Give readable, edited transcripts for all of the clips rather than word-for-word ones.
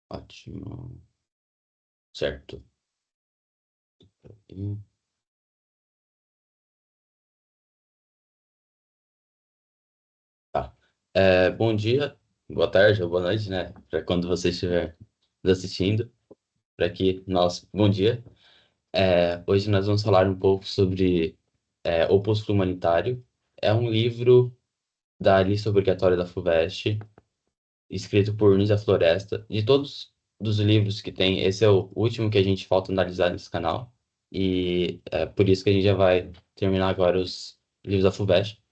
Ótimo. Certo. E- Tá. Bom dia, boa tarde ou boa noite, né? Para quando você estiver nos assistindo. Para aqui, nosso bom dia. Hoje nós vamos falar um pouco sobre Opúsculo Humanitário. É um livro da lista obrigatória da FUVEST, escrito por Nízia Floresta. De todos os livros que tem, esse é o último que a gente falta analisar nesse canal. E é por isso que a gente já vai terminar agora os livros da FUVEST.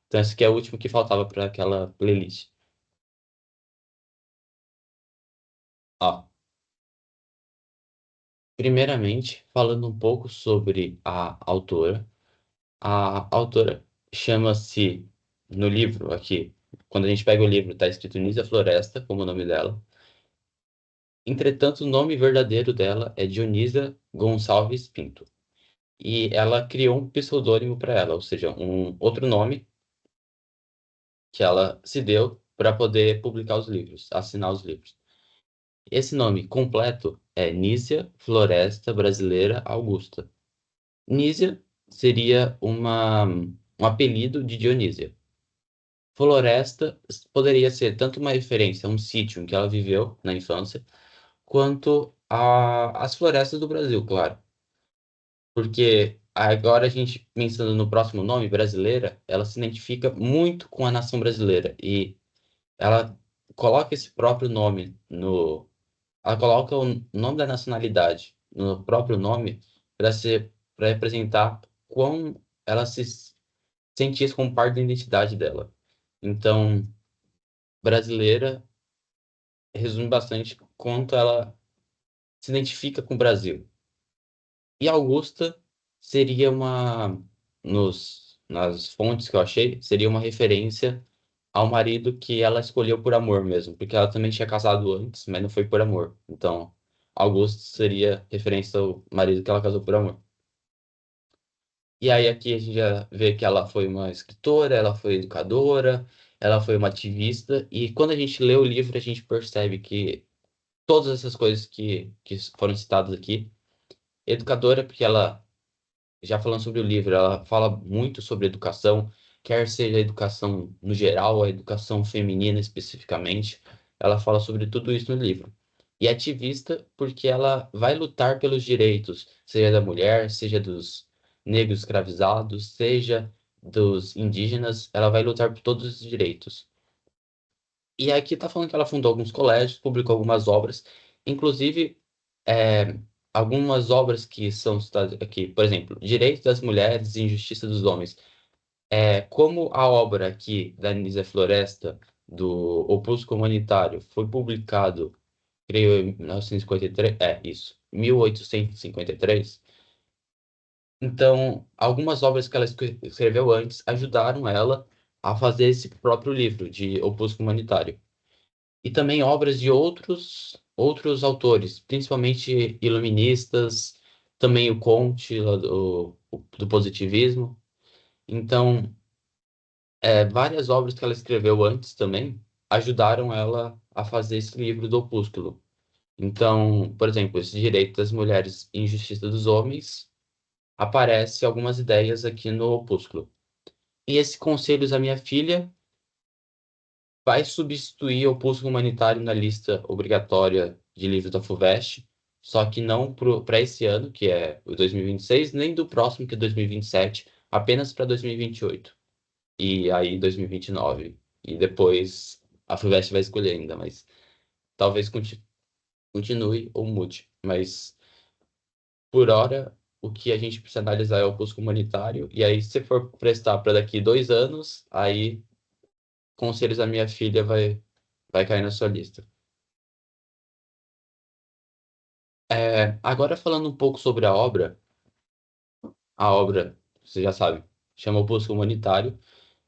Então, esse aqui é o último que faltava para aquela playlist. Ó, primeiramente, falando um pouco sobre a autora. A autora chama-se, no livro aqui, quando a gente pega o livro, está escrito Nízia Floresta, como o nome dela. Entretanto, o nome verdadeiro dela é Dionísia Gonçalves Pinto. E ela criou um pseudônimo para ela, ou seja, um outro nome que ela se deu para poder publicar os livros, assinar os livros. Esse nome completo é Nízia Floresta Brasileira Augusta. Nízia seria um apelido de Dionísia. Floresta poderia ser tanto uma referência a um sítio em que ela viveu na infância, quanto às florestas do Brasil, claro. Porque agora a gente, pensando no próximo nome, brasileira, ela se identifica muito com a nação brasileira. E ela coloca esse próprio nome no. Ela coloca o nome da nacionalidade no próprio nome para ser, para representar quão ela se sente isso como parte da identidade dela. Então, brasileira resume bastante quanto ela se identifica com o Brasil. E Augusta seria nas fontes que eu achei, seria uma referência ao marido que ela escolheu por amor mesmo, porque ela também tinha casado antes, mas não foi por amor. Então, Augusto seria referência ao marido que ela casou por amor. E aí aqui a gente já vê que ela foi uma escritora, ela foi educadora, ela foi uma ativista, e quando a gente lê o livro, a gente percebe que todas essas coisas que foram citadas aqui, educadora, porque ela, já falando sobre o livro, ela fala muito sobre educação, quer seja a educação no geral, a educação feminina especificamente, ela fala sobre tudo isso no livro. E é ativista porque ela vai lutar pelos direitos, seja da mulher, seja dos negros escravizados, seja dos indígenas, ela vai lutar por todos os direitos. E aqui está falando que ela fundou alguns colégios, publicou algumas obras, inclusive é, algumas obras que são citadas aqui, por exemplo, Direitos das Mulheres e Injustiça dos Homens. Como a obra aqui da Anísia Floresta, do Opúsculo Humanitário, foi publicado, creio, em 1953, isso, 1853. Então, algumas obras que ela escreveu antes ajudaram ela a fazer esse próprio livro de Opúsculo Humanitário. E também obras de outros autores, principalmente iluministas, também o Comte lá do positivismo. Então, várias obras que ela escreveu antes também ajudaram ela a fazer esse livro do Opúsculo. Então, por exemplo, esse direito das mulheres e injustiça dos homens, aparece algumas ideias aqui no Opúsculo. E esse Conselhos à Minha Filha vai substituir o Opúsculo Humanitário na lista obrigatória de livros da FUVEST, só que não para esse ano, que é o 2026, nem do próximo, que é 2027, apenas para 2028. E aí 2029. E depois a FUVEST vai escolher ainda, mas talvez continue ou mude. Mas por hora, o que a gente precisa analisar é o Opúsculo Humanitário, e aí se for prestar para daqui 2 anos, aí Conselhos da Minha Filha vai cair na sua lista. Agora falando um pouco sobre a obra, você já sabe, chama Opúsculo Humanitário,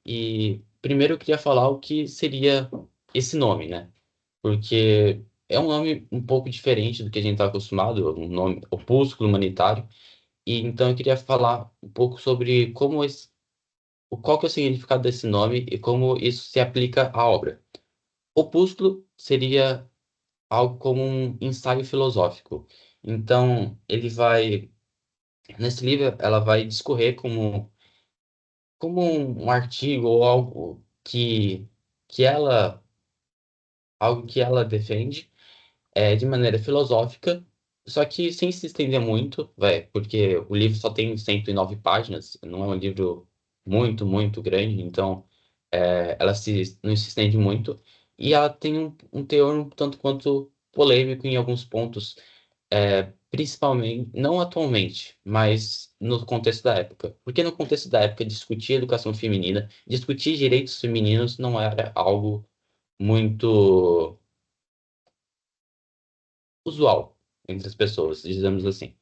e primeiro eu queria falar o que seria esse nome, né? Porque é um nome um pouco diferente do que a gente está acostumado, um nome Opúsculo Humanitário, e então eu queria falar um pouco sobre qual que é o significado desse nome e como isso se aplica à obra. Opúsculo seria algo como um ensaio filosófico. Então, nesse livro, ela vai discorrer como um artigo ou que ela, algo que ela defende de maneira filosófica, só que sem se estender muito, porque o livro só tem 109 páginas, não é um livro muito, muito grande, então ela não se estende muito, e ela tem um teor um tanto quanto polêmico em alguns pontos, principalmente, não atualmente, mas no contexto da época. Porque no contexto da época, discutir educação feminina, discutir direitos femininos não era algo muito usual entre as pessoas, dizemos assim.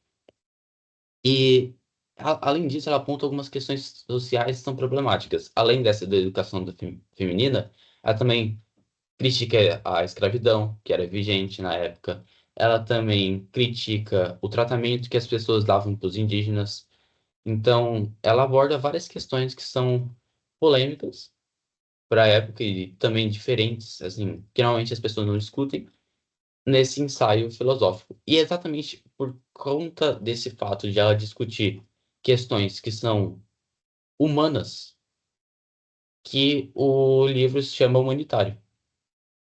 E, além disso, ela aponta algumas questões sociais que são problemáticas. Além dessa da educação feminina, ela também critica a escravidão, que era vigente na época. Ela também critica o tratamento que as pessoas davam para os indígenas. Então, ela aborda várias questões que são polêmicas para a época e também diferentes, assim, que normalmente as pessoas não discutem nesse ensaio filosófico. E é exatamente por conta desse fato de ela discutir questões que são humanas que o livro se chama humanitário,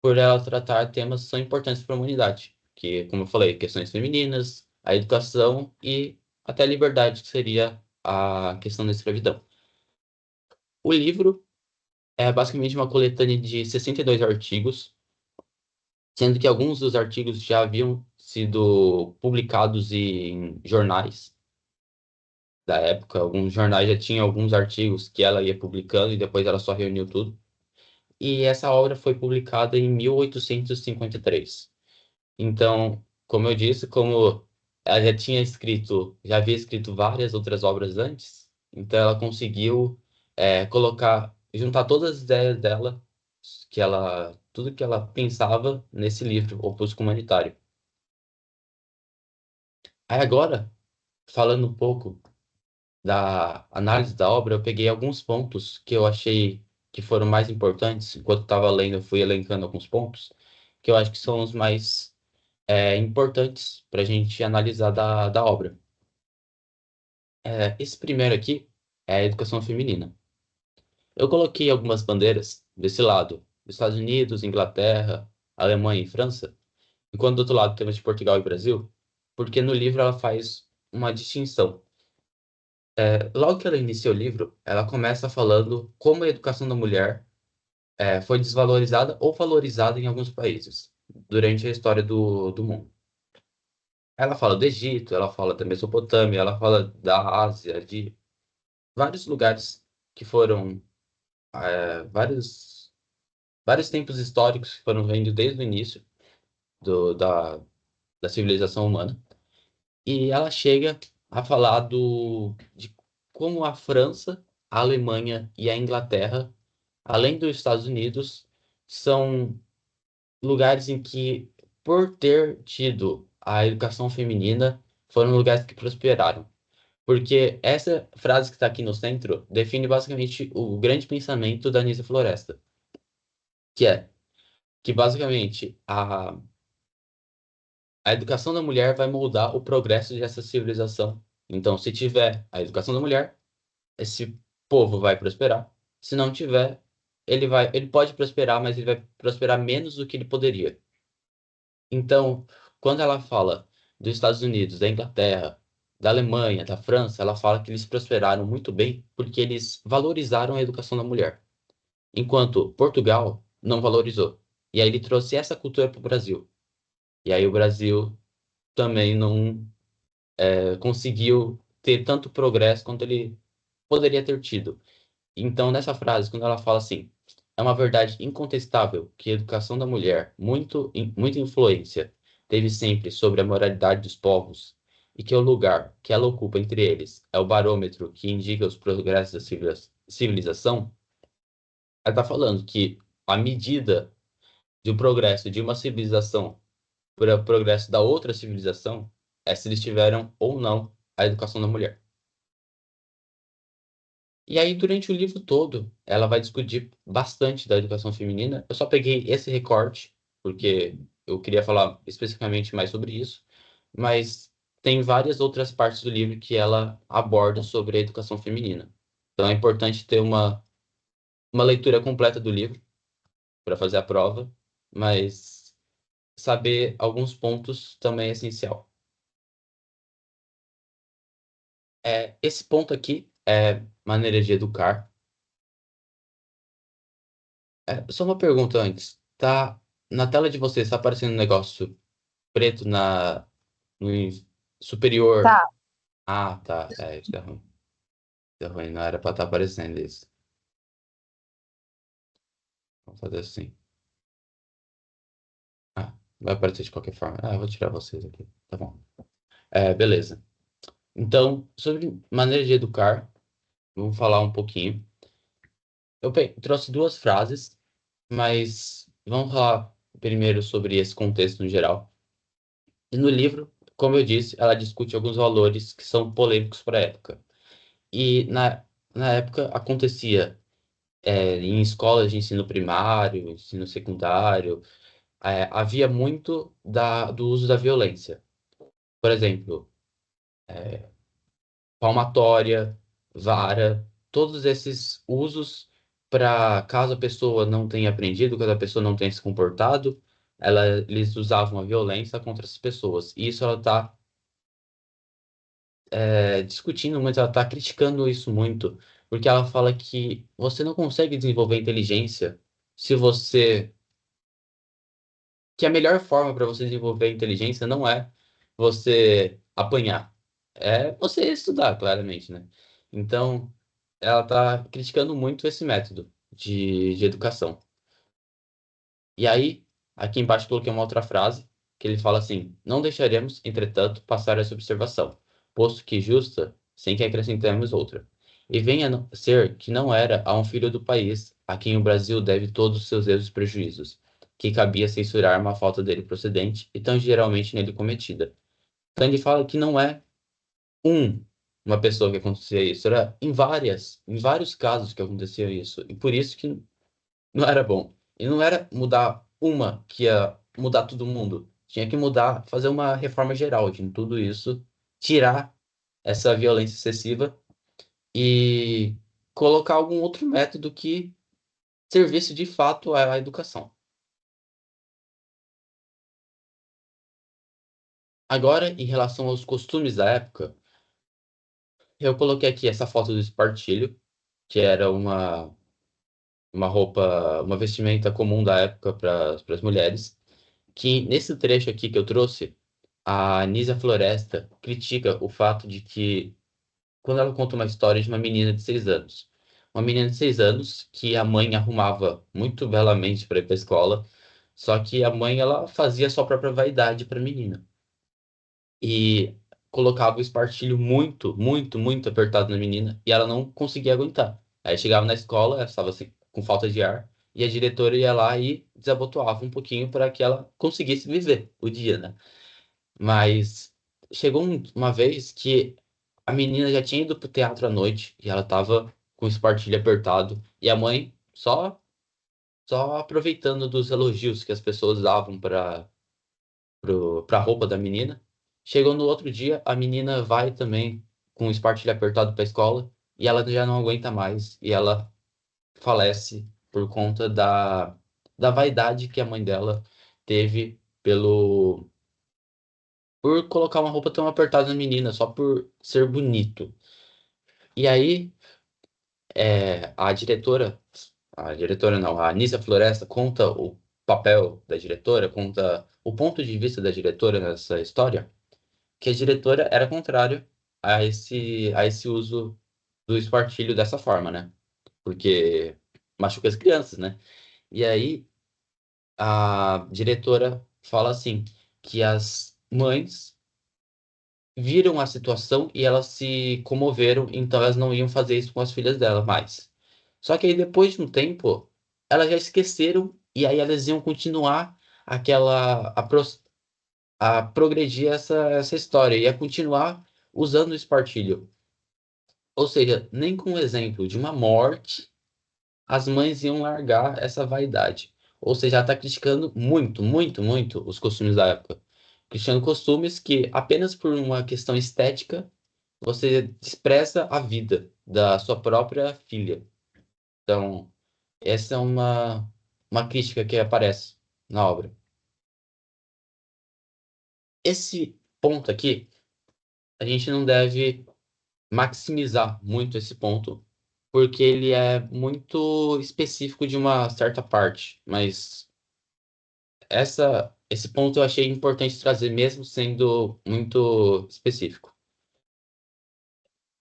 por ela tratar temas que são importantes para a humanidade, que, como eu falei, questões femininas, a educação e até a liberdade, que seria a questão da escravidão. O livro é basicamente uma coletânea de 62 artigos, sendo que alguns dos artigos já haviam sido publicados em jornais da época. Alguns jornais já tinham alguns artigos que ela ia publicando e depois ela só reuniu tudo. E essa obra foi publicada em 1853. Então, como eu disse, como ela já havia escrito várias outras obras antes, então ela conseguiu juntar todas as ideias dela, tudo que ela pensava nesse livro, Opus Humanitário. Aí agora, falando um pouco da análise da obra, eu peguei alguns pontos que eu achei que foram mais importantes. Enquanto estava lendo, eu fui elencando alguns pontos que eu acho que são os mais importantes para a gente analisar da obra. Esse primeiro aqui é a educação feminina. Eu coloquei algumas bandeiras desse lado, Estados Unidos, Inglaterra, Alemanha e França, enquanto do outro lado temos de Portugal e Brasil, porque no livro ela faz uma distinção. Logo que ela inicia o livro, ela começa falando como a educação da mulher foi desvalorizada ou valorizada em alguns países durante a história do mundo. Ela fala do Egito, ela fala da Mesopotâmia, ela fala da Ásia, de vários lugares que foram vários tempos históricos que foram vendo desde o início do, da, da civilização humana. E ela chega a falar de como a França, a Alemanha e a Inglaterra, além dos Estados Unidos, são lugares em que, por ter tido a educação feminina, foram lugares que prosperaram. Porque essa frase que está aqui no centro define basicamente o grande pensamento da Anísia Floresta, que é que basicamente a educação da mulher vai moldar o progresso dessa civilização. Então, se tiver a educação da mulher, esse povo vai prosperar. Se não tiver, ele pode prosperar, mas ele vai prosperar menos do que ele poderia. Então, quando ela fala dos Estados Unidos, da Inglaterra, da Alemanha, da França, ela fala que eles prosperaram muito bem porque eles valorizaram a educação da mulher, enquanto Portugal não valorizou. E aí ele trouxe essa cultura para o Brasil. E aí o Brasil também não conseguiu ter tanto progresso quanto ele poderia ter tido. Então, nessa frase, quando ela fala assim, é uma verdade incontestável que a educação da mulher, muita influência, teve sempre sobre a moralidade dos povos, e que o lugar que ela ocupa entre eles é o barômetro que indica os progressos da civilização, ela está falando que a medida do progresso de uma civilização para o progresso da outra civilização é se eles tiveram ou não a educação da mulher. E aí, durante o livro todo, ela vai discutir bastante da educação feminina. Eu só peguei esse recorte, porque eu queria falar especificamente mais sobre isso, mas tem várias outras partes do livro que ela aborda sobre a educação feminina. Então é importante ter uma leitura completa do livro para fazer a prova, mas saber alguns pontos também é essencial. Esse ponto aqui é maneira de educar. Só uma pergunta antes. Tá na tela de vocês, está aparecendo um negócio preto no superior? Tá. Ah, tá. Isso é ruim. Isso é ruim. Não era para estar aparecendo isso. Vamos fazer assim. Vai aparecer de qualquer forma. Eu vou tirar vocês aqui. Tá bom. Beleza. Então, sobre maneira de educar, vamos falar um pouquinho. Trouxe duas frases, mas vamos falar primeiro sobre esse contexto no geral. E no livro, como eu disse, ela discute alguns valores que são polêmicos para a época. E na época acontecia em escolas de ensino primário, ensino secundário, havia muito do uso da violência. Por exemplo, palmatória, vara, todos esses usos para caso a pessoa não tenha aprendido, caso a pessoa não tenha se comportado, eles usavam a violência contra as pessoas. E isso ela está discutindo muito, ela está criticando isso muito, porque ela fala que você não consegue desenvolver inteligência se você que a melhor forma para você desenvolver inteligência não é você apanhar, é você estudar, claramente, né? Então, ela está criticando muito esse método de educação. E aí, aqui embaixo coloquei uma outra frase, que ele fala assim: não deixaremos, entretanto, passar essa observação, posto que justa, sem que acrescentemos outra. E venha a ser que não era a um filho do país a quem o Brasil deve todos os seus erros e prejuízos, que cabia censurar uma falta dele procedente e tão geralmente nele cometida. Então ele fala que não é um, uma pessoa que acontecia isso, era em vários casos que acontecia isso. E por isso que não era bom. E não era mudar uma que ia mudar todo mundo. Tinha que mudar, fazer uma reforma geral de tudo isso, tirar essa violência excessiva e colocar algum outro método que servisse de fato à educação. Agora, em relação aos costumes da época, eu coloquei aqui essa foto do espartilho, que era uma roupa, uma vestimenta comum da época para as mulheres, que nesse trecho aqui que eu trouxe, a Anísia Floresta critica o fato de que, quando ela conta uma história de uma menina de 6 anos, uma menina de 6 anos que a mãe arrumava muito belamente para ir para a escola, só que a mãe ela fazia sua própria vaidade para a menina e colocava o espartilho muito, muito, muito apertado na menina e ela não conseguia aguentar. Aí chegava na escola, ela estava assim, com falta de ar e a diretora ia lá e desabotoava um pouquinho para que ela conseguisse viver o dia, né? Mas chegou uma vez que a menina já tinha ido pro teatro à noite e ela tava com o espartilho apertado e a mãe só aproveitando dos elogios que as pessoas davam pra roupa da menina. Chegou no outro dia, a menina vai também com o espartilho apertado pra escola e ela já não aguenta mais e ela falece por conta da vaidade que a mãe dela teve por colocar uma roupa tão apertada na menina, só por ser bonito. E aí, a diretora não, a Anísia Floresta conta o papel da diretora, conta o ponto de vista da diretora nessa história, que a diretora era contrária a esse uso do espartilho dessa forma, né? Porque machuca as crianças, né? E aí, a diretora fala assim, que as mães viram a situação e elas se comoveram, então elas não iam fazer isso com as filhas dela mais. Só que aí depois de um tempo, elas já esqueceram e aí elas iam continuar a progredir essa história, ia continuar usando o espartilho. Ou seja, nem com o exemplo de uma morte as mães iam largar essa vaidade. Ou seja, ela está criticando muito, muito, muito os costumes da época. Criticando costumes que, apenas por uma questão estética, você despreza a vida da sua própria filha. Então, essa é uma crítica que aparece na obra. Esse ponto aqui, a gente não deve maximizar muito esse ponto, porque ele é muito específico de uma certa parte, mas esse ponto eu achei importante trazer, mesmo sendo muito específico.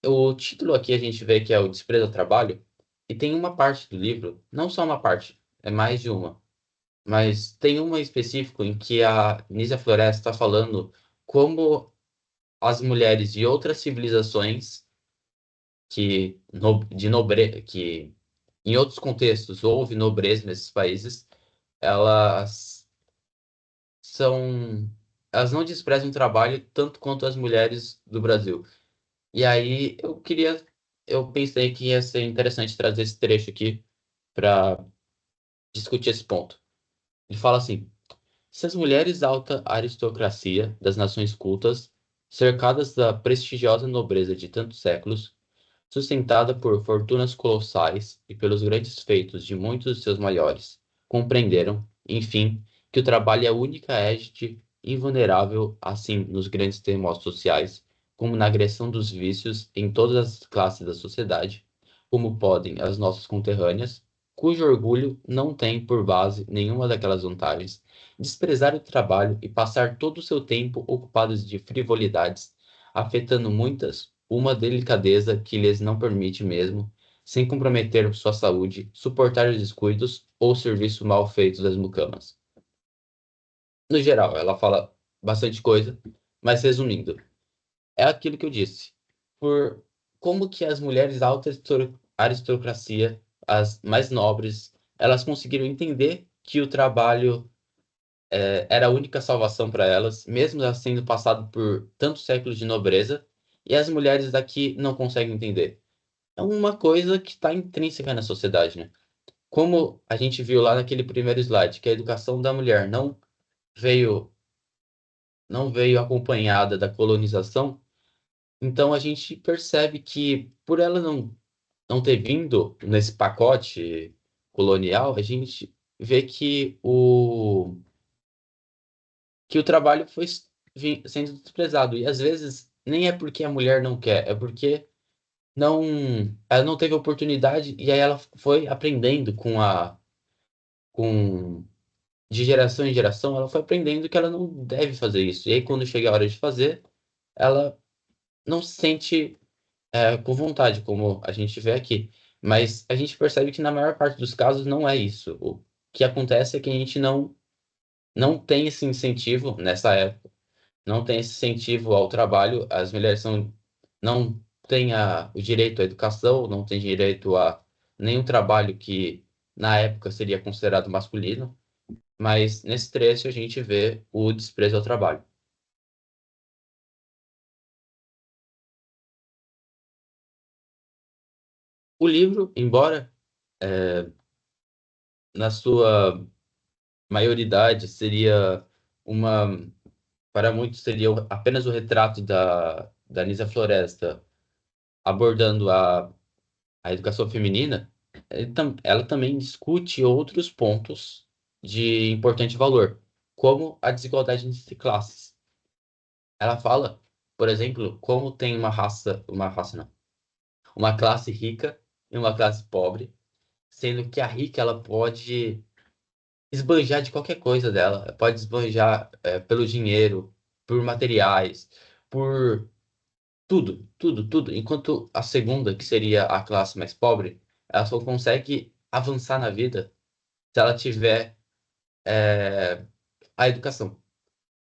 O título aqui a gente vê que é o Desprezo ao Trabalho, e tem uma parte do livro, não só uma parte, é mais de uma, mas tem uma específico em que a Nísia Floresta está falando como as mulheres de outras civilizações que em outros contextos houve nobreza nesses países, elas são elas não desprezam o trabalho tanto quanto as mulheres do Brasil. E aí eu pensei que ia ser interessante trazer esse trecho aqui para discutir esse ponto. Ele fala assim: se as mulheres da alta aristocracia das nações cultas, cercadas da prestigiosa nobreza de tantos séculos, sustentada por fortunas colossais e pelos grandes feitos de muitos de seus maiores, compreenderam, enfim, que o trabalho é a única égide invulnerável, assim nos grandes terremotos sociais, como na agressão dos vícios em todas as classes da sociedade, como podem as nossas conterrâneas, cujo orgulho não tem por base nenhuma daquelas vantagens, desprezar o trabalho e passar todo o seu tempo ocupados de frivolidades, afetando muitas uma delicadeza que lhes não permite mesmo, sem comprometer sua saúde, suportar os descuidos ou serviço mal feito das mucamas. No geral, ela fala bastante coisa, mas resumindo, é aquilo que eu disse. Por como que as mulheres da alta aristocracia, as mais nobres, elas conseguiram entender que o trabalho era a única salvação para elas, mesmo elas sendo passado por tantos séculos de nobreza, e as mulheres daqui não conseguem entender. É uma coisa que está intrínseca na sociedade, né? Como a gente viu lá naquele primeiro slide, que a educação da mulher veio, não veio acompanhada da colonização, então a gente percebe que por ela não ter vindo nesse pacote colonial, a gente vê que o trabalho foi sendo desprezado. E às vezes nem é porque a mulher não quer, é porque não, ela não teve oportunidade e aí ela foi aprendendo com de geração em geração, ela foi aprendendo que ela não deve fazer isso. E aí quando chega a hora de fazer, ela não se sente com vontade, como a gente vê aqui. Mas a gente percebe que na maior parte dos casos não é isso. O que acontece é que a gente não tem esse incentivo nessa época, não tem esse incentivo ao trabalho. As mulheres não têm o direito à educação, não têm direito a nenhum trabalho que na época seria considerado masculino, mas nesse trecho a gente vê o desprezo ao trabalho. O livro, embora na sua maioridade seria uma, para muitos seria apenas o retrato da Nisa Floresta abordando a educação feminina, ela também discute outros pontos de importante valor, como a desigualdade entre classes. Ela fala, por exemplo, como tem uma raça não, uma classe rica e uma classe pobre, sendo que a rica ela pode esbanjar de qualquer coisa dela, pode esbanjar pelo dinheiro, por materiais, por tudo, tudo, tudo. Enquanto a segunda, que seria a classe mais pobre, ela só consegue avançar na vida se ela tiver a educação.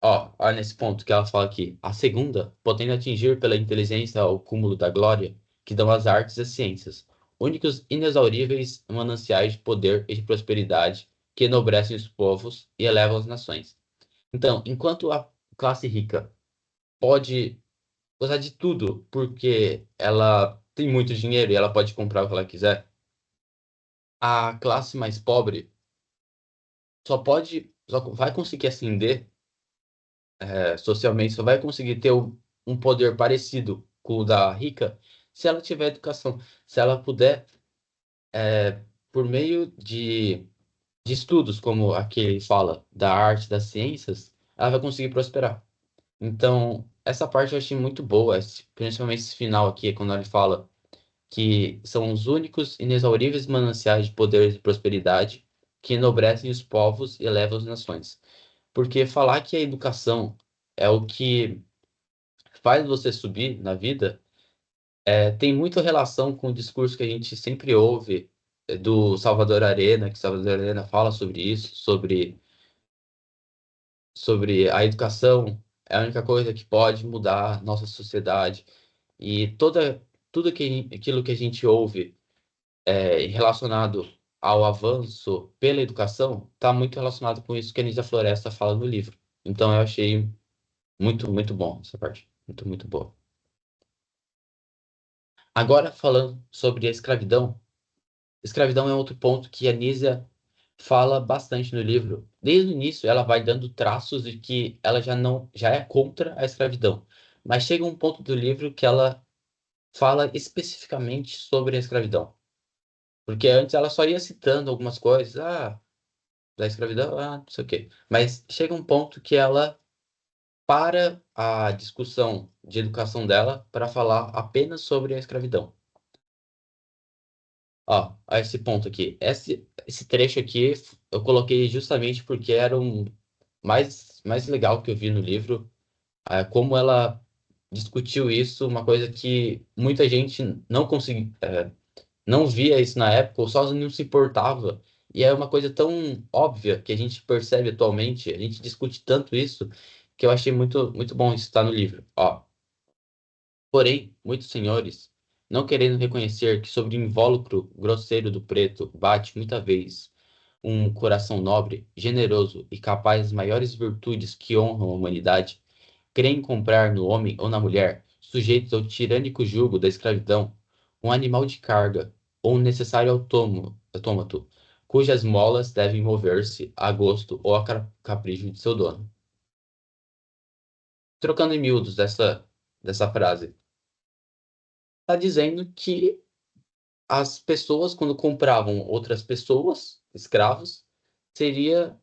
Ó, olha nesse ponto que ela fala aqui. A segunda, podendo atingir pela inteligência o cúmulo da glória, que dão as artes e as ciências, únicos inexauríveis mananciais de poder e de prosperidade que enobrecem os povos e elevam as nações. Então, enquanto a classe rica pode gostar de tudo porque ela tem muito dinheiro e ela pode comprar o que ela quiser, a classe mais pobre só vai conseguir ascender socialmente, só vai conseguir ter um poder parecido com o da rica se ela tiver educação, se ela puder, por meio de estudos, como aquele fala, da arte, das ciências, ela vai conseguir prosperar. Então, essa parte eu achei muito boa, principalmente esse final aqui, quando ele fala que são os únicos inexauríveis mananciais de poder e prosperidade que enobrecem os povos e elevam as nações. Porque falar que a educação é o que faz você subir na vida tem muita relação com o discurso que a gente sempre ouve do Salvador Arena, que Salvador Arena fala sobre isso, sobre a educação é a única coisa que pode mudar nossa sociedade. E tudo aquilo que a gente ouve relacionado ao avanço pela educação está muito relacionado com isso que a Anísia Floresta fala no livro. Então eu achei muito, muito bom essa parte. Muito, muito boa. Agora, falando sobre a escravidão. Escravidão é outro ponto que a Anísia fala bastante no livro. Desde o início, ela vai dando traços de que ela já é contra a escravidão. Mas chega um ponto do livro que ela fala especificamente sobre a escravidão. Porque antes ela só ia citando algumas coisas, da escravidão, não sei o quê. Mas chega um ponto que ela para a discussão de educação dela para falar apenas sobre a escravidão. Ó, a esse ponto aqui. Esse trecho aqui eu coloquei justamente porque era o mais legal que eu vi no livro. Como ela discutiu isso, uma coisa que muita gente não conseguia, não via isso na época, ou só não se importava. E é uma coisa tão óbvia que a gente percebe atualmente, a gente discute tanto isso, que eu achei muito, muito bom isso estar no livro. Ó, porém, muitos senhores, não querendo reconhecer que sobre o invólucro grosseiro do preto bate muita vez um coração nobre, generoso e capaz das maiores virtudes que honram a humanidade, creem comprar no homem ou na mulher, sujeitos ao tirânico jugo da escravidão, um animal de carga ou um necessário autômato, cujas molas devem mover-se a gosto ou a capricho de seu dono. Trocando em miúdos dessa frase, está dizendo que as pessoas, quando compravam outras pessoas, escravos, seria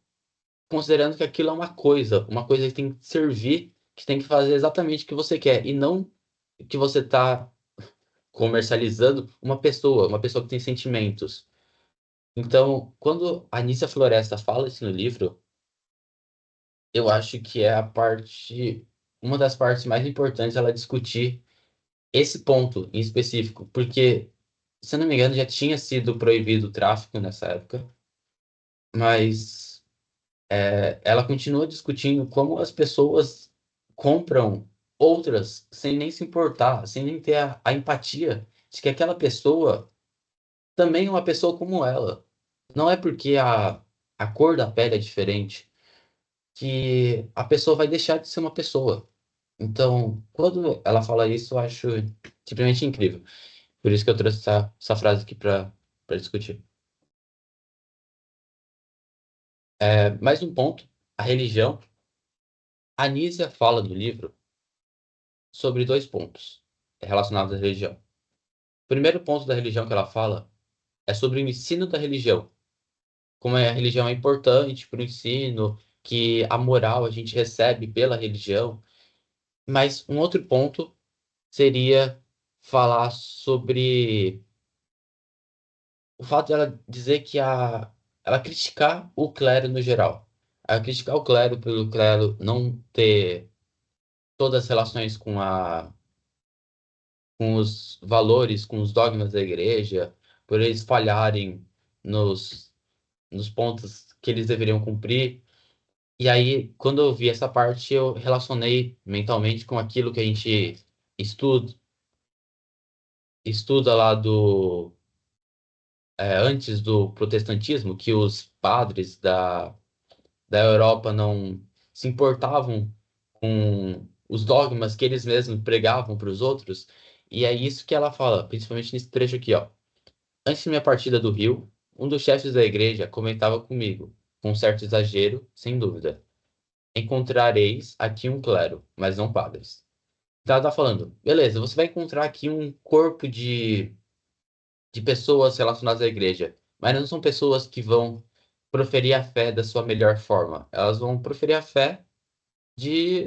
considerando que aquilo é uma coisa que tem que servir, que tem que fazer exatamente o que você quer, e não que você está comercializando uma pessoa que tem sentimentos. Então, quando a Anícia Floresta fala isso no livro, eu acho que é uma das partes mais importantes ela discutir esse ponto em específico, porque, se eu não me engano, já tinha sido proibido o tráfico nessa época, mas ela continua discutindo como as pessoas compram outras sem nem se importar, sem nem ter a empatia de que aquela pessoa também é uma pessoa como ela. Não é porque a cor da pele é diferente que a pessoa vai deixar de ser uma pessoa. Então, quando ela fala isso, eu acho simplesmente incrível. Por isso que eu trouxe essa frase aqui para discutir. Mais um ponto, a religião. A Nísia fala no livro sobre dois pontos relacionados à religião. O primeiro ponto da religião que ela fala é sobre o ensino da religião. Como a religião é importante para o ensino, que a moral a gente recebe pela religião. Mas um outro ponto seria falar sobre o fato dela dizer que ela criticar o clero no geral. Ela criticar o clero pelo clero não ter todas as relações com os valores, com os dogmas da igreja, por eles falharem nos, nos pontos que eles deveriam cumprir. E aí, quando eu vi essa parte, eu relacionei mentalmente com aquilo que a gente estuda, estuda lá antes do protestantismo, que os padres da Europa não se importavam com os dogmas que eles mesmos pregavam para os outros. E é isso que ela fala, principalmente nesse trecho aqui, ó. Antes da minha partida do Rio, um dos chefes da igreja comentava comigo. com certo exagero, sem dúvida. Encontrareis aqui um clero, mas não padres. Então ela tá falando, beleza, você vai encontrar aqui um corpo de pessoas relacionadas à igreja, mas não são pessoas que vão proferir a fé da sua melhor forma. Elas vão proferir a fé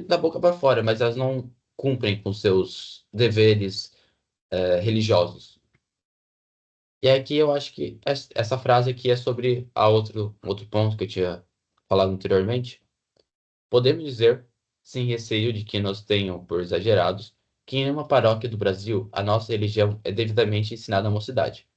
da boca para fora, mas elas não cumprem com seus deveres, religiosos. E aqui eu acho que essa frase aqui é sobre outro ponto que eu tinha falado anteriormente. Podemos dizer, sem receio de que nos tenham por exagerados, que em uma paróquia do Brasil a nossa religião é devidamente ensinada à mocidade.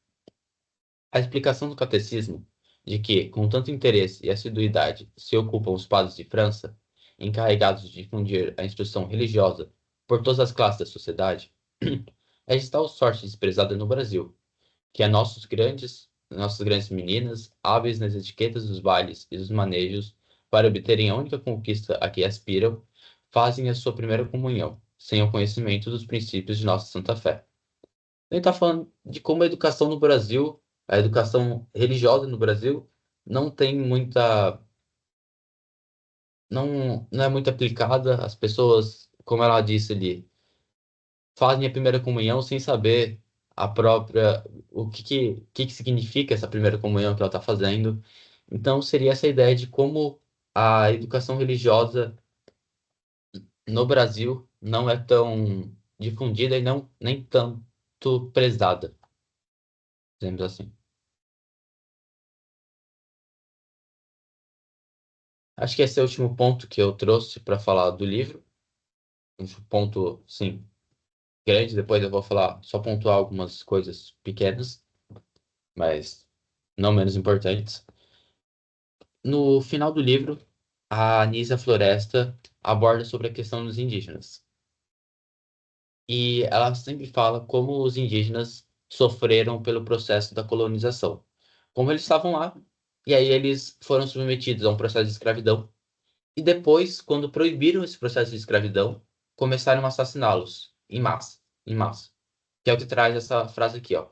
A explicação do catecismo de que, com tanto interesse e assiduidade, se ocupam os padres de França, encarregados de difundir a instrução religiosa por todas as classes da sociedade, é de tal sorte desprezada no Brasil, que nossas grandes meninas, hábeis nas etiquetas dos bailes e dos manejos, para obterem a única conquista a que aspiram, fazem a sua primeira comunhão, sem o conhecimento dos princípios de nossa Santa Fé. Ele está falando de como a educação no Brasil, a educação religiosa no Brasil, não tem muita, não é muito aplicada. As pessoas, como ela disse ali, fazem a primeira comunhão sem saber a própria, o que significa essa primeira comunhão que ela está fazendo. Então, seria essa ideia de como a educação religiosa no Brasil não é tão difundida e não nem tanto prezada, dizemos assim. Acho que esse é o último ponto que eu trouxe para falar do livro. Um ponto, sim, grande. Depois eu vou falar, só pontuar algumas coisas pequenas, mas não menos importantes. No final do livro, a Anísia Floresta aborda sobre a questão dos indígenas. E ela sempre fala como os indígenas sofreram pelo processo da colonização. Como eles estavam lá, e aí eles foram submetidos a um processo de escravidão. E depois, quando proibiram esse processo de escravidão, começaram a assassiná-los em massa, em massa. Que é o que traz essa frase aqui, ó.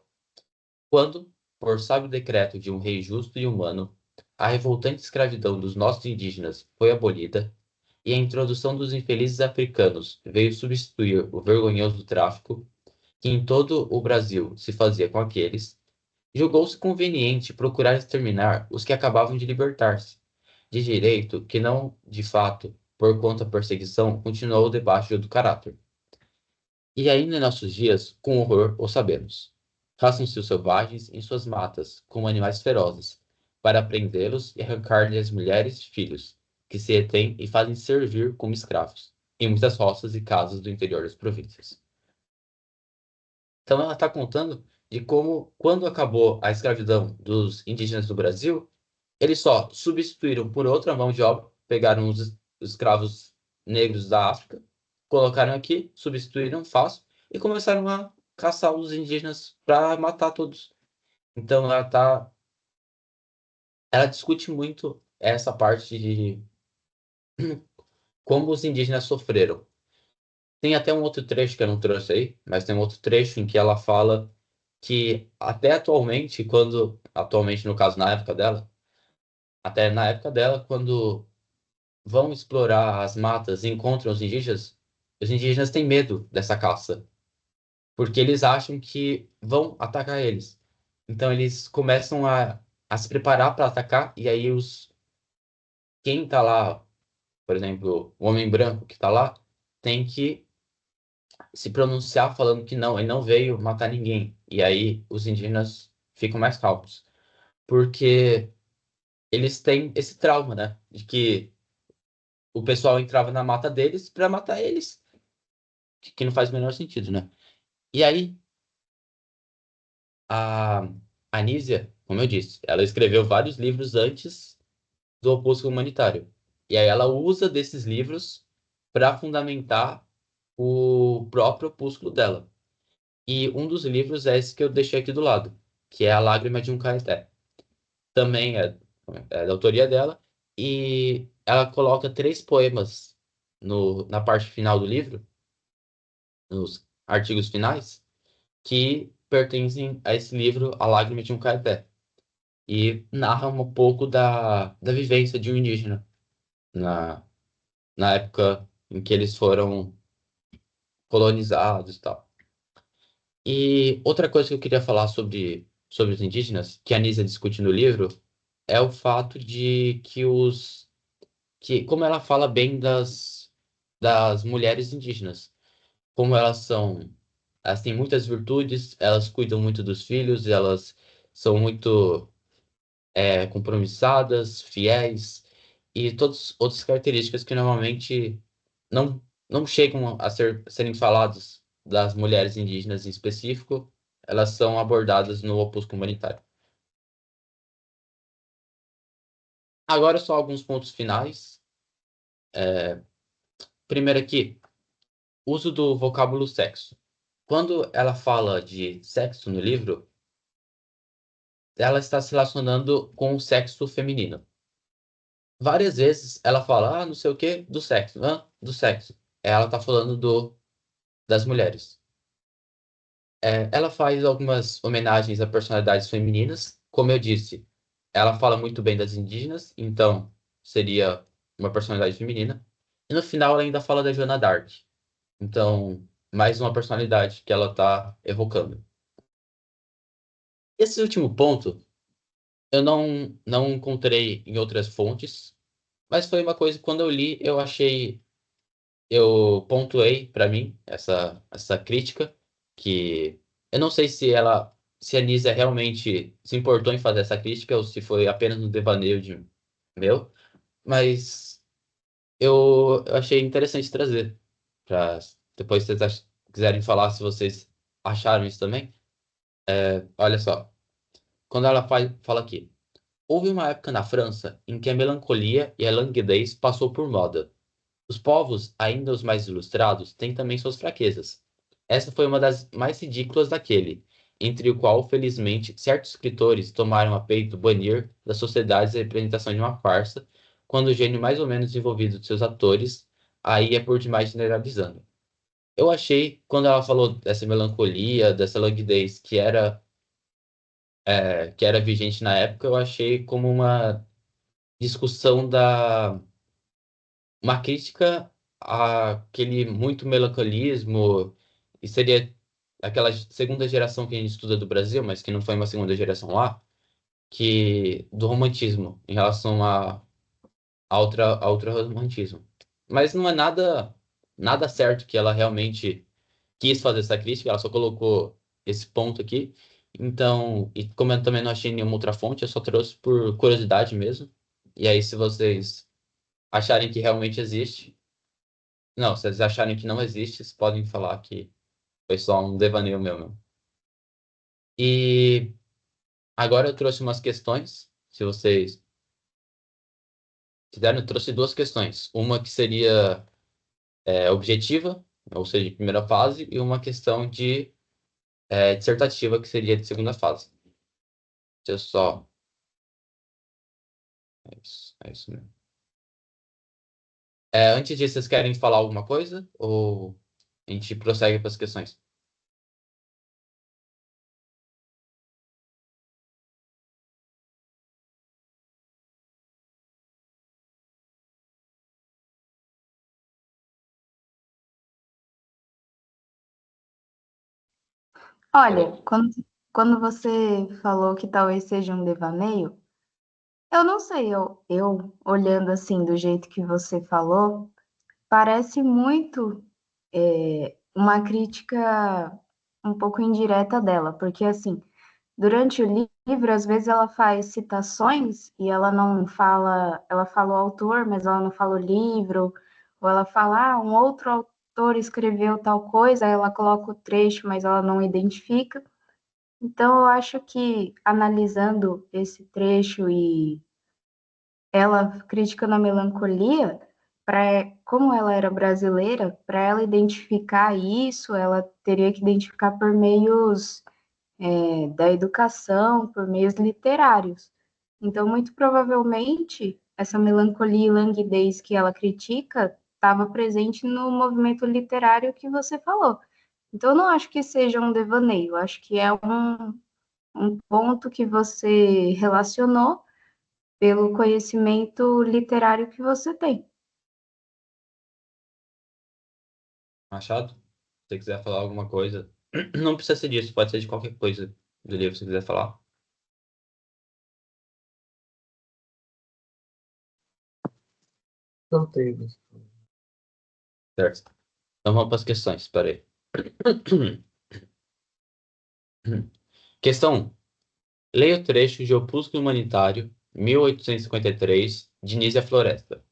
Quando, por sábio decreto de um rei justo e humano, a revoltante escravidão dos nossos indígenas foi abolida e a introdução dos infelizes africanos veio substituir o vergonhoso tráfico que em todo o Brasil se fazia com aqueles, julgou-se conveniente procurar exterminar os que acabavam de libertar-se, de direito que não, de fato, por conta da perseguição, continuou debaixo do caráter. E ainda em nossos dias, com horror, o sabemos. Caçam-se os selvagens em suas matas, como animais ferozes, para prendê-los e arrancar-lhes as mulheres e filhos, que se retêm e fazem servir como escravos, em muitas roças e casas do interior das províncias. Então ela está contando de como, quando acabou a escravidão dos indígenas do Brasil, eles só substituíram por outra mão de obra, pegaram os escravos negros da África, colocaram aqui, substituíram fácil e começaram a caçar os indígenas para matar todos. Então ela discute muito essa parte de como os indígenas sofreram. Tem até um outro trecho que eu não trouxe aí, mas tem um outro trecho em que ela fala que até atualmente, atualmente no caso na época dela, até na época dela, quando vão explorar as matas e encontram os indígenas têm medo dessa caça, porque eles acham que vão atacar eles. Então eles começam a se preparar para atacar, e aí quem tá lá, por exemplo, o homem branco que tá lá, tem que se pronunciar falando que não, ele não veio matar ninguém. E aí os indígenas ficam mais calmos, porque eles têm esse trauma, né, de que o pessoal entrava na mata deles para matar eles, que não faz o menor sentido, né? E aí, a Anísia, como eu disse, ela escreveu vários livros antes do Opúsculo Humanitário. E aí ela usa desses livros para fundamentar o próprio opúsculo dela. E um dos livros é esse que eu deixei aqui do lado, que é A Lágrima de um Caeté. Também é da autoria dela, e ela coloca três poemas na parte final do livro, nos artigos finais, que pertencem a esse livro, A Lágrima de um Caeté. e narra um pouco da vivência de um indígena na, na época em que eles foram colonizados e tal. E outra coisa que eu queria falar sobre os indígenas, que a Nisa discute no livro, é o fato de que como ela fala bem das mulheres indígenas, como elas têm muitas virtudes, elas cuidam muito dos filhos, elas são muito compromissadas, fiéis e todas outras características que normalmente não, não chegam serem faladas das mulheres indígenas em específico, elas são abordadas no Opus Humanitário. Agora só alguns pontos finais. Primeiro aqui, uso do vocábulo sexo. Quando ela fala de sexo no livro, ela está se relacionando com o sexo feminino. Várias vezes ela fala, não sei o que, do sexo, do sexo. Ela está falando das mulheres. Ela faz algumas homenagens a personalidades femininas. Como eu disse, ela fala muito bem das indígenas, então seria uma personalidade feminina. E no final ela ainda fala da Joana d'Arc. Então, mais uma personalidade que ela está evocando. Esse último ponto eu não encontrei em outras fontes, mas foi uma coisa que quando eu li eu achei, eu pontuei para mim essa crítica, que eu não sei se a Nisa realmente se importou em fazer essa crítica ou se foi apenas um devaneio meu, mas eu achei interessante trazer para depois se vocês quiserem falar se vocês acharam isso também. Olha só, quando ela fala aqui, houve uma época na França em que a melancolia e a languidez passou por moda. Os povos, ainda os mais ilustrados, têm também suas fraquezas. Essa foi uma das mais ridículas daquele, entre o qual, felizmente, certos escritores tomaram a peito banir das sociedades a representação de uma farsa, quando o gênio mais ou menos desenvolvido de seus atores, aí é por demais generalizando. Eu achei, quando ela falou dessa melancolia, dessa languidez que era vigente na época, eu achei como uma discussão uma crítica àquele muito melancolismo, e seria aquela segunda geração que a gente estuda do Brasil, mas que não foi uma segunda geração lá, que do romantismo, em relação a outro romantismo. Mas não é nada certo que ela realmente quis fazer essa crítica, ela só colocou esse ponto aqui. Então, e como eu também não achei nenhuma outra fonte, eu só trouxe por curiosidade mesmo. E aí, se vocês acharem que realmente existe, não, se vocês acharem que não existe, vocês podem falar que foi só um devaneio meu mesmo. E agora eu trouxe umas questões, se vocês quiserem, eu trouxe duas questões. Uma que seria objetiva, ou seja, de primeira fase, e uma questão de dissertativa, que seria de segunda fase. Deixa eu só. É isso mesmo. Antes disso, vocês querem falar alguma coisa? Ou a gente prossegue para as questões? Olha, Eu- quando você falou que talvez seja um devaneio, eu não sei, eu olhando assim do jeito que você falou, parece muito uma crítica um pouco indireta dela, porque assim, durante o livro, às vezes ela faz citações e ela não fala, ela fala o autor, mas ela não fala o livro, ou ela fala, um outro autor escreveu tal coisa, aí ela coloca o trecho, mas ela não identifica. Então, eu acho que analisando esse trecho e ela criticando a melancolia, como ela era brasileira, para ela identificar isso, ela teria que identificar por meios da educação, por meios literários. Então, muito provavelmente, essa melancolia e languidez que ela critica estava presente no movimento literário que você falou. Então, eu não acho que seja um devaneio, eu acho que é um ponto que você relacionou pelo conhecimento literário que você tem. Machado, se você quiser falar alguma coisa, não precisa ser disso, pode ser de qualquer coisa do livro que você quiser falar. Não tenho. Certo. Então vamos para as questões, espera aí. Questão 1. Leia o trecho de Opúsculo Humanitário, 1853, de Nízia Floresta.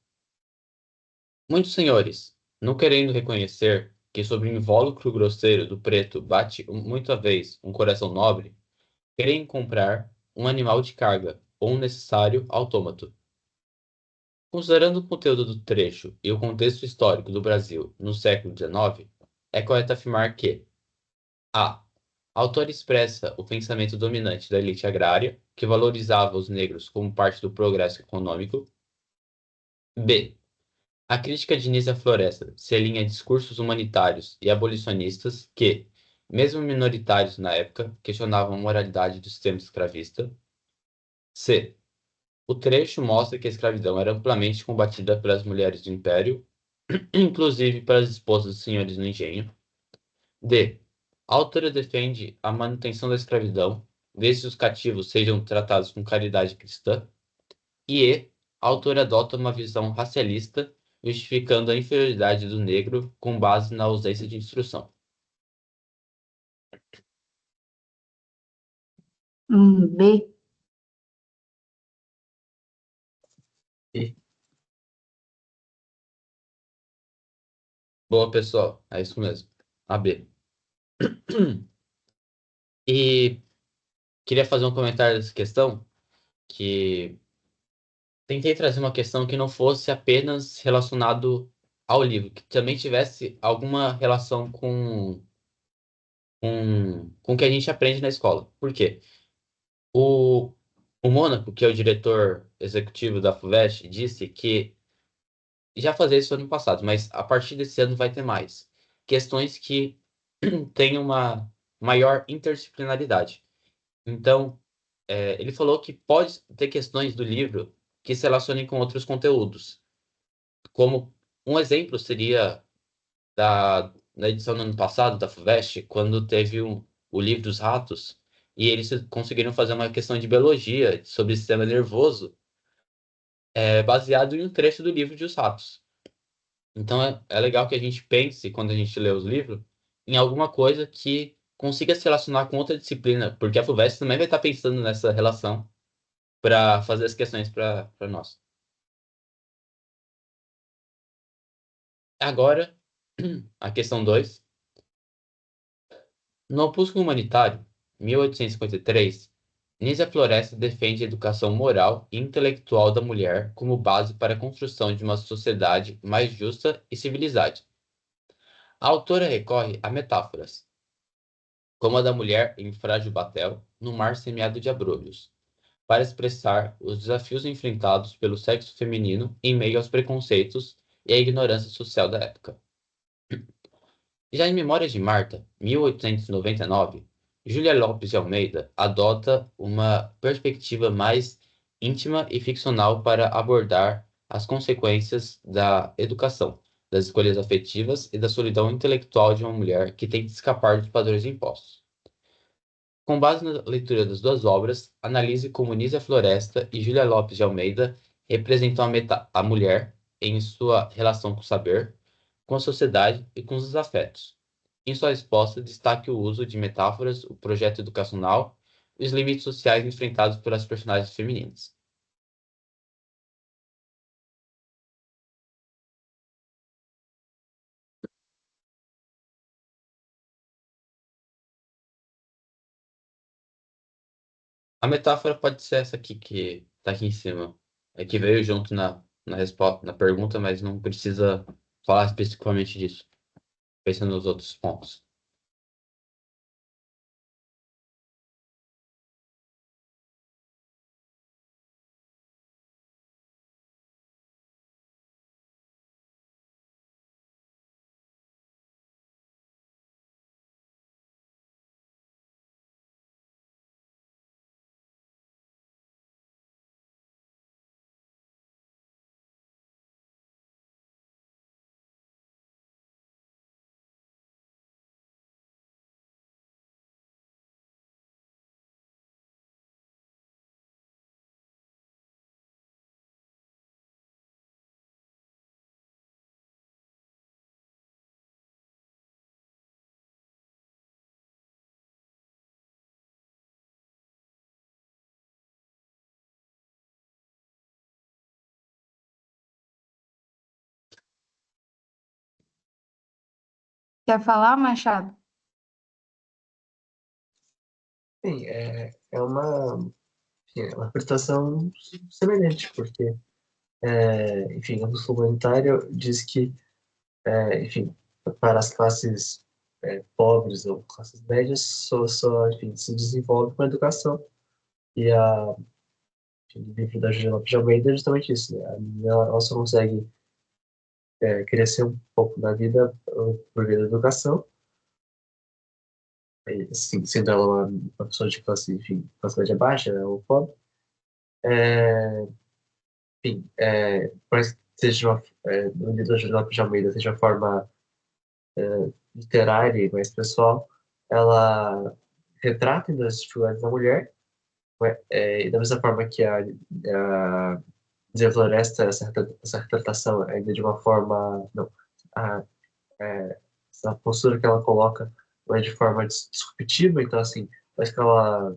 Muitos senhores, não querendo reconhecer que sob o invólucro grosseiro do preto bate muita vez um coração nobre, querem comprar um animal de carga ou um necessário autômato. Considerando o conteúdo do trecho e o contexto histórico do Brasil no século XIX, é correto afirmar que a. A autora expressa o pensamento dominante da elite agrária, que valorizava os negros como parte do progresso econômico. B. A crítica de Nízia Floresta se alinha a discursos humanitários e abolicionistas que, mesmo minoritários na época, questionavam a moralidade do sistema escravista. C. O trecho mostra que a escravidão era amplamente combatida pelas mulheres do Império, inclusive pelas esposas dos senhores do engenho. D. A autora defende a manutenção da escravidão, desde que os cativos sejam tratados com caridade cristã. E E. A autora adota uma visão racialista, justificando a inferioridade do negro com base na ausência de instrução. B. E Boa, pessoal. É isso mesmo. A B. E queria fazer um comentário dessa questão, que tentei trazer uma questão que não fosse apenas relacionado ao livro, que também tivesse alguma relação com o que a gente aprende na escola. Por quê? O, o Mônaco, que é o diretor executivo da FUVEST, disse que já fazia isso ano passado, mas a partir desse ano vai ter mais. Questões que têm uma maior interdisciplinaridade. Então, ele falou que pode ter questões do livro que se relacionem com outros conteúdos. Como um exemplo seria da edição do ano passado da FUVEST, quando teve o livro dos ratos, e eles conseguiram fazer uma questão de biologia sobre o sistema nervoso, baseado em um trecho do livro de Os Ratos. Então é legal que a gente pense, quando a gente lê os livros, em alguma coisa que consiga se relacionar com outra disciplina, porque a FUVEST também vai estar pensando nessa relação para fazer as questões para nós. Agora, a questão 2. No Opúsculo Humanitário, 1853, Nízia Floresta defende a educação moral e intelectual da mulher como base para a construção de uma sociedade mais justa e civilizada. A autora recorre a metáforas, como a da mulher em Frágil Batel, no mar semeado de abrolhos, para expressar os desafios enfrentados pelo sexo feminino em meio aos preconceitos e à ignorância social da época. Já em Memórias de Marta, 1899, Júlia Lopes de Almeida adota uma perspectiva mais íntima e ficcional para abordar as consequências da educação, das escolhas afetivas e da solidão intelectual de uma mulher que tenta escapar dos padrões impostos. Com base na leitura das duas obras, analise como Nízia Floresta e Júlia Lopes de Almeida representam a mulher em sua relação com o saber, com a sociedade e com os afetos. Em sua resposta, destaque o uso de metáforas, o projeto educacional e os limites sociais enfrentados pelas personagens femininas. A metáfora pode ser essa aqui que está aqui em cima, é que veio junto na resposta, na pergunta, mas não precisa falar especificamente disso, pensando nos outros pontos. Quer falar, Machado? Sim, é uma interpretação semelhante, porque, enfim, o Russo humanitário diz que, enfim, para as classes pobres ou classes médias, enfim, se desenvolve com a educação. E enfim, o livro da Juliana Lopes de Almeida é justamente isso, né? A menina, ela só consegue crescer um pouco na vida por meio da educação, assim, sendo ela uma pessoa de classe, enfim, classe média baixa, né, ou pobre. É, enfim, por mais que seja no livro da Juliana Lopes de Almeida seja uma forma literária e mais pessoal, ela retrata ainda as dificuldades da mulher, e da mesma forma que a Zé Floresta, essa retratação ainda de uma forma, não, a, essa postura que ela coloca não é de forma disruptiva, então, assim, mas que ela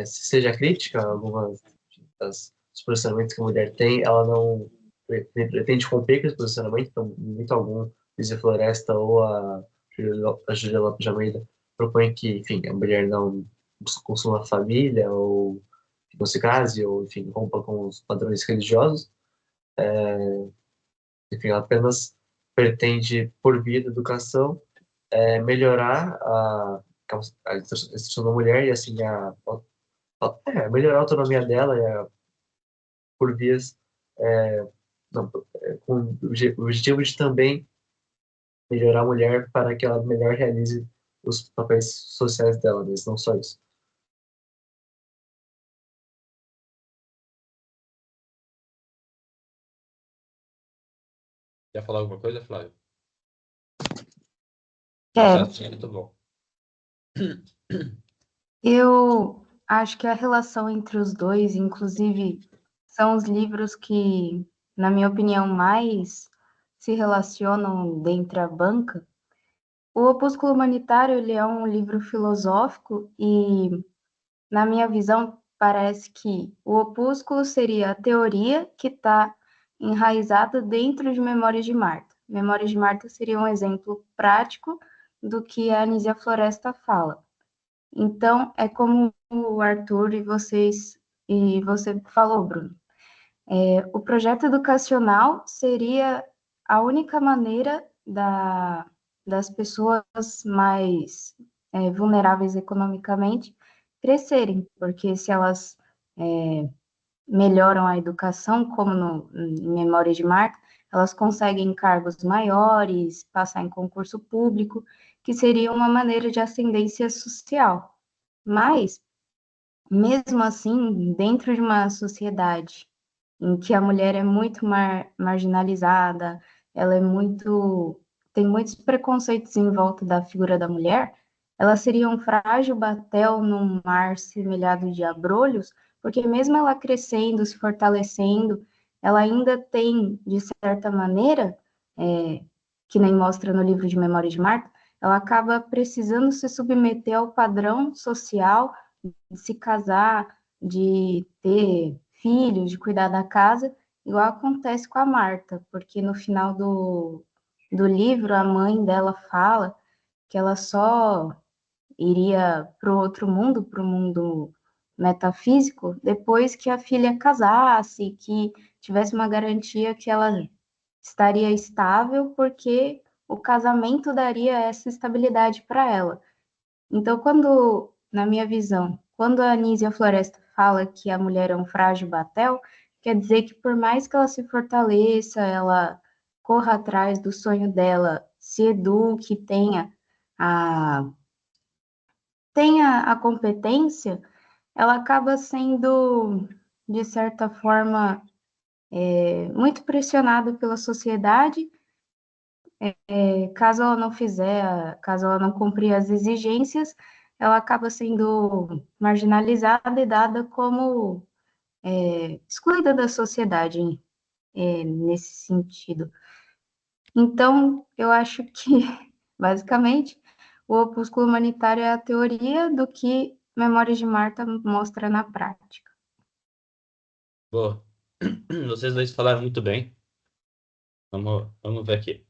seja crítica a algumas dos posicionamentos que a mulher tem, ela não pretende romper com esse posicionamento, então, em momento algum, Zé Floresta ou a Júlia Lopes de Almeida propõe que, enfim, a mulher não consuma a família, ou que não se case, ou, enfim, rompa com os padrões religiosos. Enfim, ela apenas pretende, por via da educação, melhorar a instrução da mulher e, assim, melhorar a autonomia dela por vias, é, não, com o objetivo de também melhorar a mulher para que ela melhor realize os papéis sociais dela, mas não só isso. Quer falar alguma coisa, Flávio? Nossa, Quero. acho muito bom. Eu acho que a relação entre os dois, inclusive, são os livros que, na minha opinião, mais se relacionam dentre a banca. O Opúsculo Humanitário, ele é um livro filosófico e, na minha visão, parece que o opúsculo seria a teoria que está enraizada dentro de Memórias de Marta. Memórias de Marta seria um exemplo prático do que a Anísia Floresta fala. Então, é como o Arthur e você falou, Bruno. O projeto educacional seria a única maneira das pessoas mais vulneráveis economicamente crescerem, porque se elas melhoram a educação, como em Memória de Marta, elas conseguem cargos maiores, passar em concurso público, que seria uma maneira de ascendência social. Mas, mesmo assim, dentro de uma sociedade em que a mulher é muito marginalizada, ela é muito, tem muitos preconceitos em volta da figura da mulher, ela seria um frágil batel num mar semelhado de abrolhos, porque mesmo ela crescendo, se fortalecendo, ela ainda tem, de certa maneira, que nem mostra no livro de Memória de Marta, ela acaba precisando se submeter ao padrão social de se casar, de ter filhos, de cuidar da casa, igual acontece com a Marta, porque no final do livro a mãe dela fala que ela só iria para o mundo metafísico, depois que a filha casasse, que tivesse uma garantia que ela estaria estável, porque o casamento daria essa estabilidade para ela. Então, na minha visão, quando a Anísia Floresta fala que a mulher é um frágil batel, quer dizer que por mais que ela se fortaleça, ela corra atrás do sonho dela, se eduque, a, tenha a competência, ela acaba sendo, de certa forma, muito pressionada pela sociedade. Caso ela não cumprir as exigências, ela acaba sendo marginalizada e dada como excluída da sociedade, nesse sentido. Então, eu acho que, basicamente, o opúsculo humanitário é a teoria do que Memórias de Marta mostra na prática. Boa. Vocês dois falaram muito bem. Vamos ver aqui.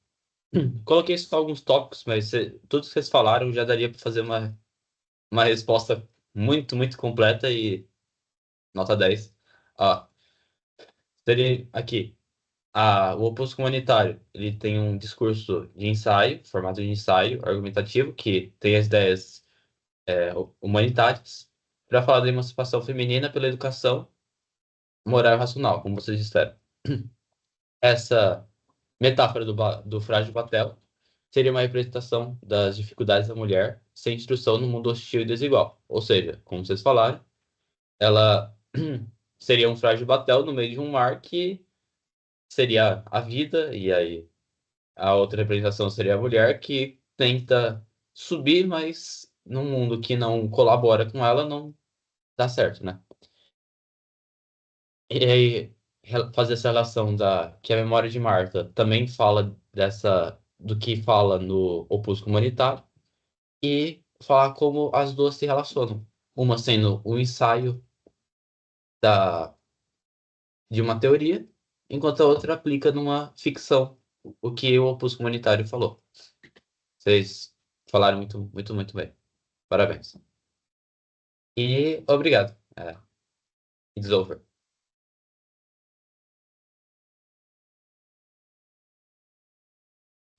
Coloquei só alguns tópicos, mas tudo que vocês falaram já daria para fazer uma resposta muito, muito completa e nota 10. Ah, seria aqui. O oposto comunitário, ele tem um discurso de ensaio, formato de ensaio argumentativo, que tem as ideias humanitárias, para falar da emancipação feminina pela educação moral e racional, como vocês disseram. Essa metáfora do frágil papel seria uma representação das dificuldades da mulher sem instrução no mundo hostil e desigual. Ou seja, como vocês falaram, ela seria um frágil batel no meio de um mar que seria a vida, e aí a outra representação seria a mulher que tenta subir, mas num mundo que não colabora com ela, não dá certo, né? E aí, fazer essa relação que a memória de Marta também fala do que fala no Opúsculo Humanitário, e falar como as duas se relacionam. Uma sendo o ensaio da, de uma teoria, enquanto a outra aplica numa ficção, o que o Opúsculo Humanitário falou. Vocês falaram muito, muito, muito bem. Parabéns. E obrigado. It's over.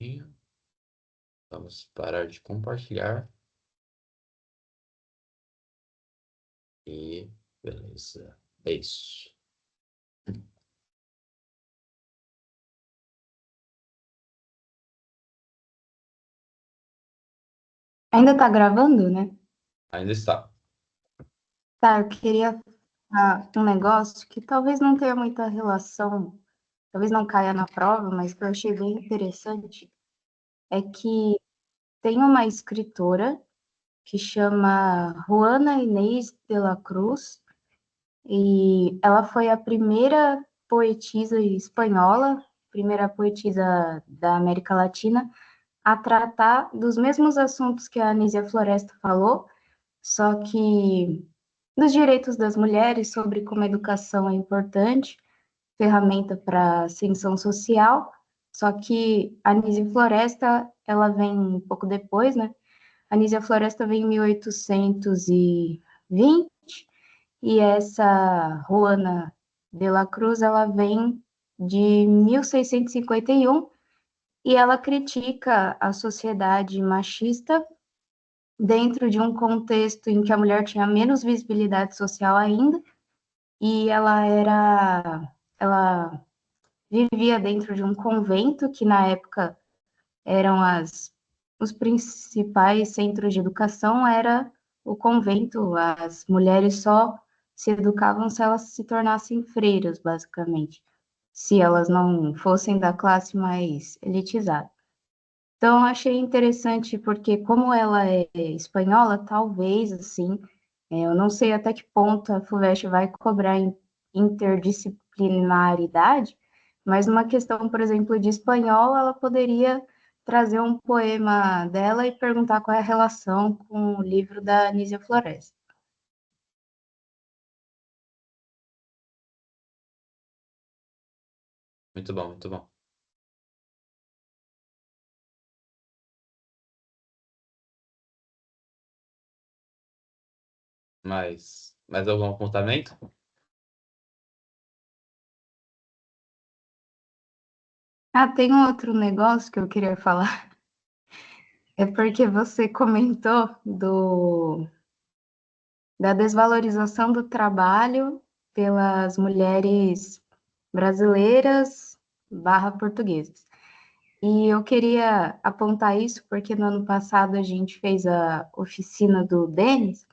E vamos parar de compartilhar. E beleza. É isso. Ainda tá gravando, né? Ainda está. Tá, eu queria falar um negócio que talvez não tenha muita relação, talvez não caia na prova, mas que eu achei bem interessante, é que tem uma escritora que chama Juana Inés de la Cruz, e ela foi a primeira poetisa espanhola, primeira poetisa da América Latina, a tratar dos mesmos assuntos que a Anísia Floresta falou, só que dos direitos das mulheres, sobre como a educação é importante, ferramenta para ascensão social, só que a Anísia Floresta, ela vem um pouco depois, né? A Anísia Floresta vem em 1820, e essa Juana de la Cruz, ela vem de 1651, e ela critica a sociedade machista dentro de um contexto em que a mulher tinha menos visibilidade social ainda, e ela vivia dentro de um convento que na época eram os principais centros de educação, era o convento, as mulheres só se educavam se elas se tornassem freiras, basicamente, se elas não fossem da classe mais elitizada. Então, achei interessante, porque como ela é espanhola, talvez, assim, eu não sei até que ponto a FUVEST vai cobrar interdisciplinaridade, mas numa questão, por exemplo, de espanhol, ela poderia trazer um poema dela e perguntar qual é a relação com o livro da Anísia Floresta. Muito bom, muito bom. Mais algum apontamento? Ah, tem um outro negócio que eu queria falar. É porque você comentou da desvalorização do trabalho pelas mulheres brasileiras barra portuguesas. E eu queria apontar isso porque no ano passado a gente fez a oficina do Denis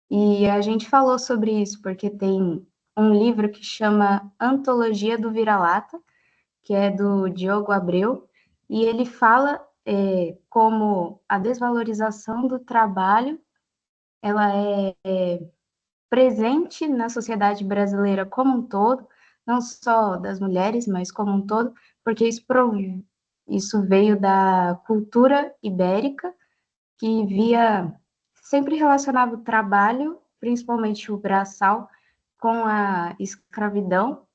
e a gente falou sobre isso, porque tem um livro que chama Antologia do Vira-Lata, que é do Diogo Abreu, e ele fala como a desvalorização do trabalho ela é presente na sociedade brasileira como um todo, não só das mulheres, mas como um todo, porque isso veio da cultura ibérica, que via sempre relacionava o trabalho, principalmente o braçal, com a escravidão,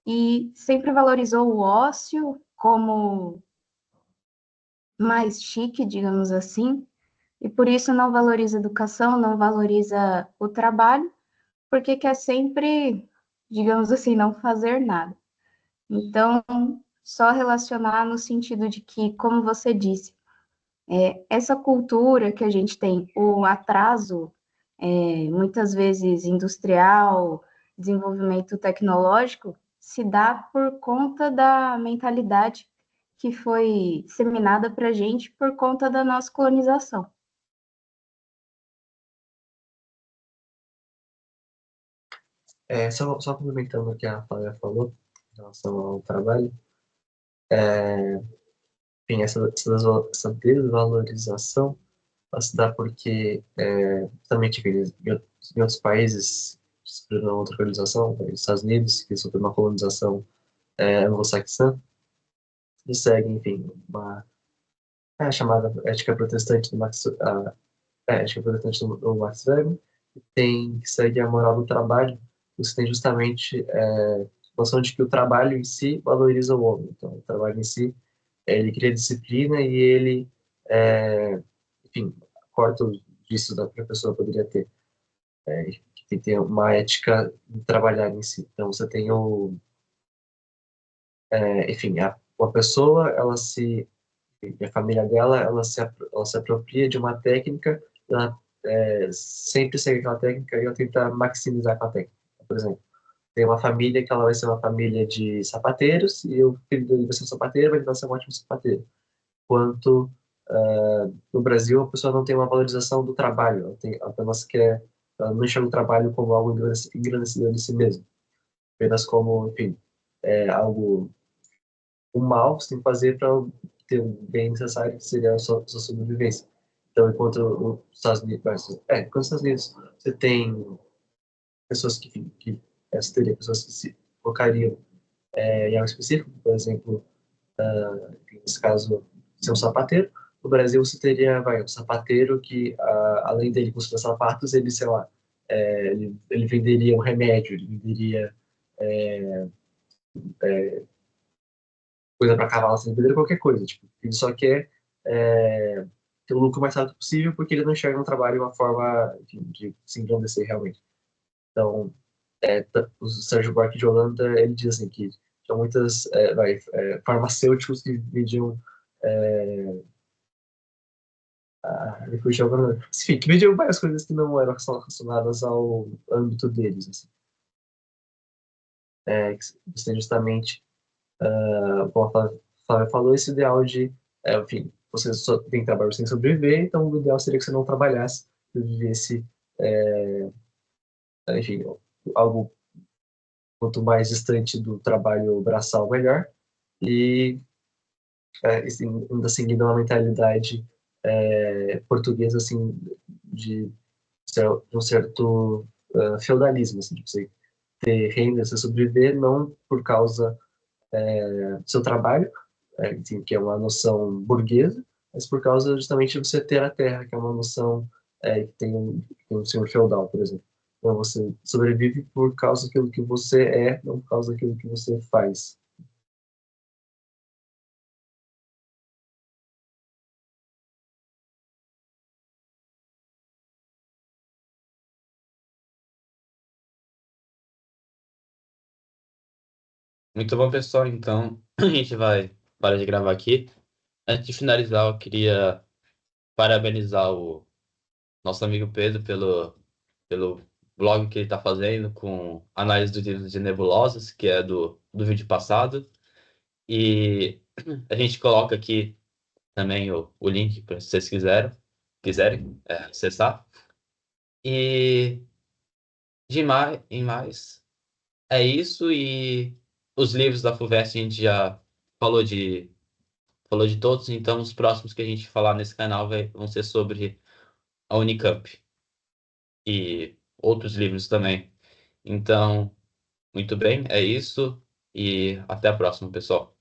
e sempre valorizou o ócio como mais chique, digamos assim, e por isso não valoriza a educação, não valoriza o trabalho, porque quer sempre, digamos assim, não fazer nada. Então, só relacionar no sentido de que, como você disse, essa cultura que a gente tem, o atraso, muitas vezes industrial, desenvolvimento tecnológico, se dá por conta da mentalidade que foi disseminada para a gente por conta da nossa colonização. Só complementando o que a Flávia falou em relação ao trabalho, enfim, essa desvalorização ela se dá porque, também tipo, em outros países que sofreram outra colonização, nos Estados Unidos, que sofreu uma colonização anglo-saxã, eles seguem, enfim, chamada ética protestante do ética protestante do Max Weber, que segue a moral do trabalho, você tem justamente a noção de que o trabalho em si valoriza o homem. Então, o trabalho em si, ele cria disciplina e ele, enfim, corta os vícios da que a pessoa poderia ter. Que tem que ter uma ética de trabalhar em si. Então, você tem enfim, uma pessoa, a família dela, ela se apropria de uma técnica, ela sempre segue aquela técnica e ela tenta maximizar aquela técnica. Por exemplo, tem uma família que ela vai ser uma família de sapateiros e o filho dele vai ser um sapateiro, mas ele vai ser um ótimo sapateiro. Enquanto no Brasil a pessoa não tem uma valorização do trabalho, apenas ela não enxerga o trabalho como algo engrandecedor de si mesmo, apenas como, enfim, algo o mal que você tem que fazer para ter o bem necessário, que seria a sua sobrevivência. Então, enquanto os Estados Unidos, enquanto os Estados Unidos você tem pessoas você teria pessoas que se focariam em algo específico, por exemplo, nesse caso, ser um sapateiro. No Brasil, você teria, um sapateiro que, além dele construir sapatos, ele, sei lá, ele venderia um remédio, ele venderia coisa para cavalo, assim, venderia qualquer coisa. Tipo, ele só quer ter o lucro mais rápido possível porque ele não enxerga no trabalho uma forma de se engrandecer realmente. Então, o Sérgio Buarque de Holanda, ele diz assim que tinha muitas farmacêuticos que vendiam ele fugiu agora. Enfim, que vendiam várias coisas que não eram só relacionadas ao âmbito deles. Assim. Que você tem justamente, como a Flávia falou, esse ideal de, enfim, você só tem trabalho sem sobreviver, então o ideal seria que você não trabalhasse, que vivesse, enfim, algo quanto mais distante do trabalho braçal, melhor. E ainda seguindo uma mentalidade portuguesa, assim, de, de um certo feudalismo, assim, de você ter renda, você sobreviver, não por causa do seu trabalho, enfim, que é uma noção burguesa, mas por causa justamente de você ter a terra, que é uma noção que tem um senhor feudal, por exemplo. Então você sobrevive por causa daquilo que você não por causa daquilo que você faz. Muito bom, pessoal. Então, a gente vai parar de gravar aqui. Antes de finalizar, eu queria parabenizar o nosso amigo Pedro pelo blog que ele está fazendo com análise dos livros de nebulosas, que é do vídeo passado. E a gente coloca aqui também o link para se vocês quiserem acessar. E em mais, é isso. E os livros da FUVEST a gente já falou falou de todos, então os próximos que a gente falar nesse canal vão ser sobre a Unicamp e outros livros também. Então, muito bem, é isso e até a próxima, pessoal.